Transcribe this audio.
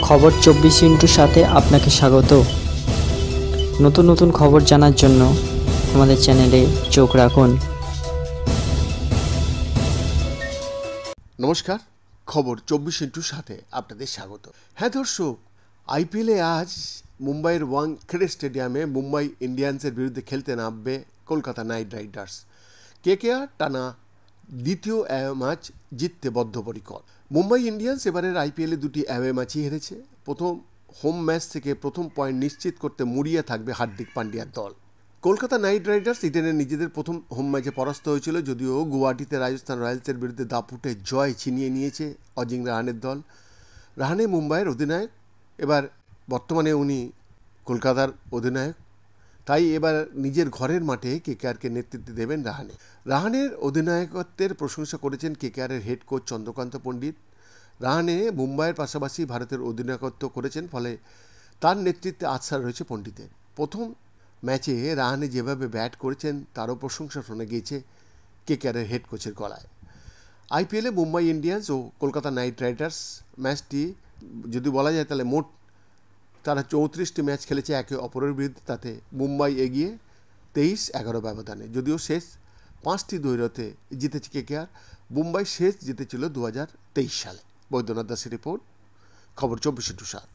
খবর 24 সাথে আপনাকে স্বাগত। নতুন নতুন খবর জানার জন্য আমাদের চ্যানেলে চোখ রাখুন। নমস্কার, খবর 24 আপনাদের স্বাগত। হ্যাঁ দর্শক, আইপিএলে আজ মুম্বাইয়ের ওয়াংখেড়ে স্টেডিয়ামে মুম্বাই ইন্ডিয়ান্সের বিরুদ্ধে খেলতে নামবে কলকাতা নাইট রাইডার্স। কেকেআর টানা দ্বিতীয় অ্যাওয়ে ম্যাচ জিততে বদ্ধপরিকর। মুম্বাই ইন্ডিয়ান্স এবারের আইপিএলে দুটি অ্যাওয়ে ম্যাচই হেরেছে। প্রথম হোম ম্যাচ থেকে প্রথম পয়েন্ট নিশ্চিত করতে মুড়িয়ে থাকবে হার্দিক পান্ডিয়ার দল। কলকাতা নাইট রাইডার্স ইডেনে নিজেদের প্রথম হোম ম্যাচে পরাস্ত হয়েছিল, যদিও গুয়াহাটিতে রাজস্থান রয়্যালসের বিরুদ্ধে দাপুটে জয় ছিনিয়ে নিয়েছে অজিং রাহানের দল। রাহানে মুম্বাইয়ের অধিনায়ক, এবার বর্তমানে উনি কলকাতার অধিনায়ক, তাই এবার নিজের ঘরের মাঠে কেকেআরকে নেতৃত্ব দেবেন রাহানে। রাহানের অধিনায়কত্বের প্রশংসা করেছেন কেকেআরের হেড কোচ চন্দ্রকান্ত পণ্ডিত। রাহানে মুম্বাইয়ের পাশাপাশি ভারতের অধিনায়কত্ব করেছেন, ফলে তার নেতৃত্বে আস্থা রয়েছে পণ্ডিতের। প্রথম ম্যাচে রাহানে যেভাবে ব্যাট করেছেন তারও প্রশংসা শোনা গিয়েছে কেকেআরের হেড কোচের গলায়। আইপিএলে মুম্বাই ইন্ডিয়ান্স ও কলকাতা নাইট রাইডার্স ম্যাচটি যদি বলা যায় তাহলে মোট তারা 34টি ম্যাচ খেলেছে একে অপরের বিরুদ্ধে, তাতে মুম্বাই এগিয়ে 23-11 ব্যবধানে। যদিও শেষ 5টি দ্বৈরথে জিতেছে কেকেআর। মুম্বাই শেষ জিতেছিল 2023 সালে। বৈদ্যনাথ দাসের রিপোর্ট, খবর 24।